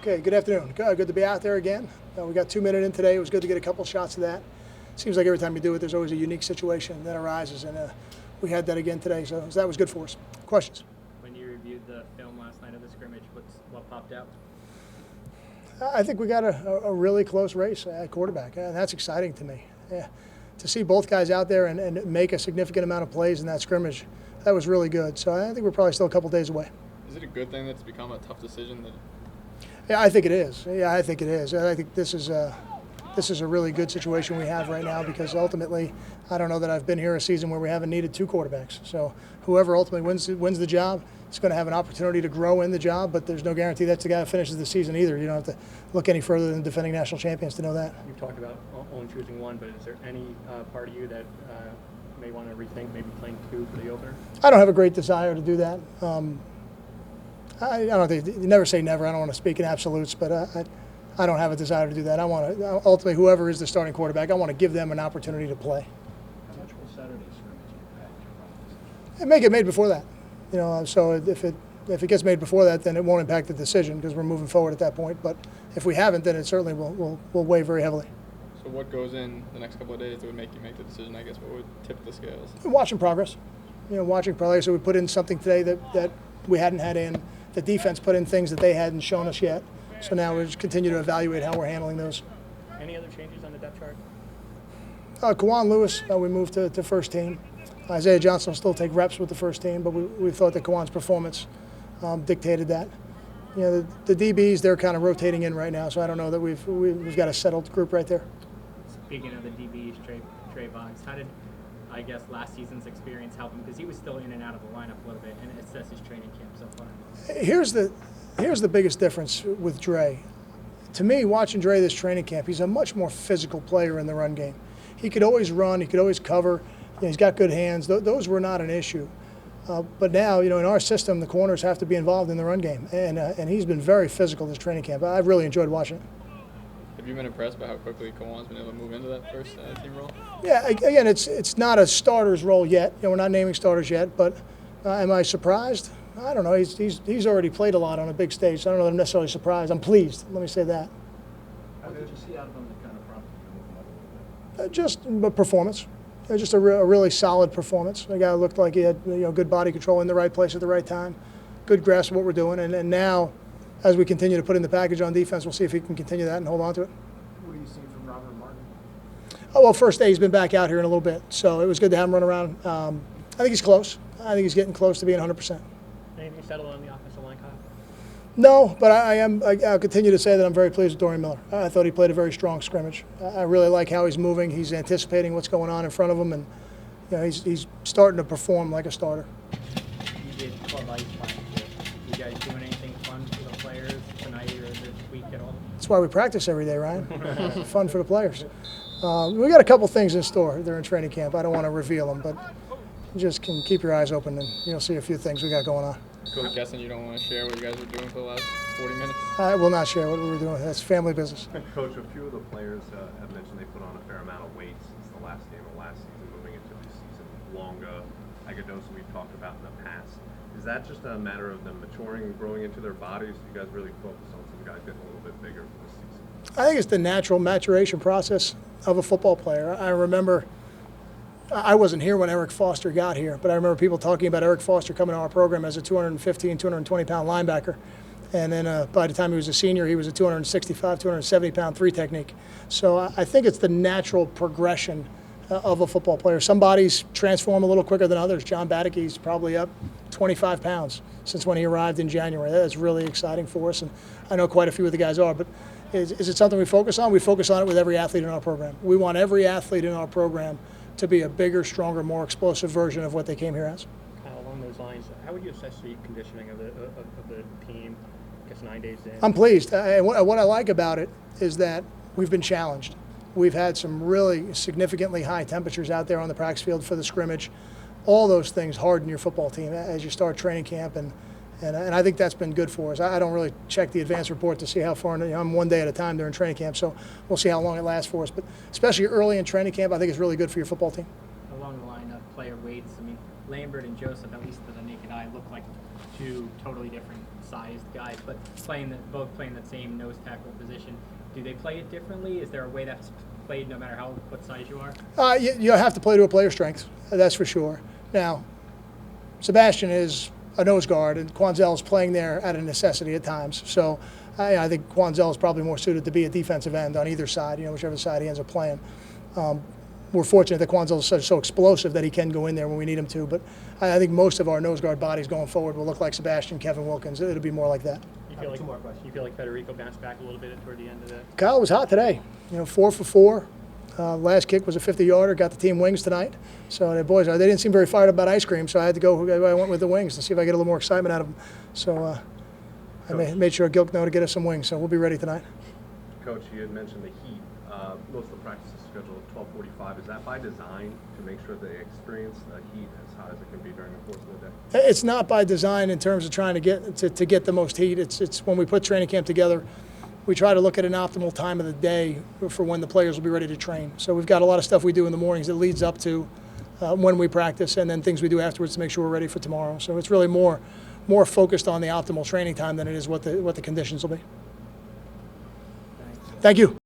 Okay, good afternoon. Good to be out there again. We got 2 minutes in today. It was good to get a couple shots of that. Seems like every time you do it, there's always a unique situation that arises, and we had that again today, so that was good for us. Questions? When you reviewed the film last night of the scrimmage, what popped out? I think we got a really close race at quarterback, and that's exciting to me. To see both guys out there and make a significant amount of plays in that scrimmage, that was really good. So I think we're probably still a couple days away. Is it a good thing that it's become a tough decision? Yeah, I think it is. I think this is a really good situation we have right now, because ultimately, I don't know that I've been here a season where we haven't needed two quarterbacks. So whoever ultimately wins the job is going to have an opportunity to grow in the job, but there's no guarantee that's the guy who finishes the season either. You don't have to look any further than defending national champions to know that. You've talked about only choosing one, but is there any part of you that may want to rethink maybe playing two for the opener? I don't have a great desire to do that. I don't think, you never say never. I don't want to speak in absolutes, but I don't have a desire to do that. I want to, ultimately, whoever is the starting quarterback, I want to give them an opportunity to play. How much will Saturday's scrimmage impact your decision? It may get made before that. So if it gets made before that, then it won't impact the decision because we're moving forward at that point. But if we haven't, then it certainly will weigh very heavily. So what goes in the next couple of days that would make you make the decision? I guess what would tip the scales? Watching progress. Watching progress. So we put in something today that we hadn't had in. The defense put in things that they hadn't shown us yet. So now we just continue to evaluate how we're handling those. Any other changes on the depth chart? Kawan Lewis, we moved to first team. Isaiah Johnson will still take reps with the first team, but we thought that Kawan's performance dictated that. The DBs, they're kind of rotating in right now, so I don't know that we've got a settled group right there. Speaking of the DBs, Trey Boggs, how did, I guess, last season's experience help him? Because he was still in and out of the lineup a little bit, and it says his training camp so far. Here's the biggest difference with Dre. To me, watching Dre this training camp, he's a much more physical player in the run game. He could always run, he could always cover. He's got good hands. Those were not an issue. But now, in our system, the corners have to be involved in the run game, and he's been very physical this training camp. I've really enjoyed watching it. Have you been impressed by how quickly Kawan's been able to move into that first team role? Yeah, again, it's not a starter's role yet. We're not naming starters yet, but am I surprised? I don't know. He's already played a lot on a big stage, so I don't know that I'm necessarily surprised. I'm pleased. Let me say that. What did you see out of him that kind of prompted you to move him up a little bit? Just performance. Just a really solid performance. A guy who looked like he had good body control in the right place at the right time, good grasp of what we're doing, and now, as we continue to put in the package on defense, we'll see if he can continue that and hold on to it. What are you seeing from Robert Martin? Oh, well, first day he's been back out here in a little bit, so it was good to have him run around. I think he's close. I think he's getting close to being 100%. Anything settled on the offensive line, Kyle? No, but I'll continue to say that I'm very pleased with Dorian Miller. I thought he played a very strong scrimmage. I really like how he's moving. He's anticipating what's going on in front of him, and he's starting to perform like a starter. You did Club Ice last year. You guys doing anything fun for the players tonight or this week at all? That's why we practice every day, Ryan. Fun for the players. We got a couple things in store during training camp. I don't want to reveal them, but you just can keep your eyes open and you'll see a few things we got going on. I'm guessing you don't want to share what you guys were doing for the last 40 minutes? I will not share what we were doing. That's family business. Coach, a few of the players have mentioned they put on a fair amount of weight since the last game of last season, moving into this season. Longa, Agadosa, we've talked about in the past. Is that just a matter of them maturing and growing into their bodies? Do you guys really focus on some guys getting a little bit bigger for this season? I think it's the natural maturation process of a football player. I remember, I wasn't here when Eric Foster got here, but I remember people talking about Eric Foster coming to our program as a 215, 220-pound linebacker. And then by the time he was a senior, he was a 265, 270-pound three technique. So I think it's the natural progression of a football player. Some bodies transform a little quicker than others. John Badicke's probably up 25 pounds since when he arrived in January. That's really exciting for us, and I know quite a few of the guys are. But is it something we focus on? We focus on it with every athlete in our program. We want every athlete in our program to be a bigger, stronger, more explosive version of what they came here as. Kyle, along those lines, how would you assess the conditioning of the team? I guess 9 days in. I'm pleased. What I like about it is that we've been challenged. We've had some really significantly high temperatures out there on the practice field for the scrimmage. All those things harden your football team as you start training camp, and I think that's been good for us. I don't really check the advance report to see how far. I'm 1 day at a time during training camp, so we'll see how long it lasts for us. But especially early in training camp, I think it's really good for your football team. Along the line of player weights, I mean, Lambert and Joseph, at least to the naked guy look like two totally different sized guys, but both playing the same nose tackle position. Do they play it differently? Is there a way that's played no matter what size you are? You have to play to a player's strength, that's for sure. Now, Sebastian is a nose guard, and Quanzell is playing there at a necessity at times. So I think Quanzell is probably more suited to be a defensive end on either side, whichever side he ends up playing. We're fortunate that Quanzell is so explosive that he can go in there when we need him to, but I think most of our nose guard bodies going forward will look like Sebastian, Kevin Wilkins. It'll be more like that. You feel like Federico bounced back a little bit toward the end of that? Kyle was hot today, 4 for 4. Last kick was a 50-yarder, got the team wings tonight. So the boys, they didn't seem very fired up about ice cream, so I had to go. I went with the wings to see if I get a little more excitement out of them. So I made sure Gilk know to get us some wings, so we'll be ready tonight. Coach, you had mentioned the heat. Most of the practice is scheduled at 12:45. Is that by design to make sure they experience the heat as hot as it can be during the course of the day? It's not by design in terms of trying to get the most heat. It's when we put training camp together, we try to look at an optimal time of the day for when the players will be ready to train. So we've got a lot of stuff we do in the mornings that leads up to when we practice, and then things we do afterwards to make sure we're ready for tomorrow. So it's really more focused on the optimal training time than it is what the conditions will be. Thank you.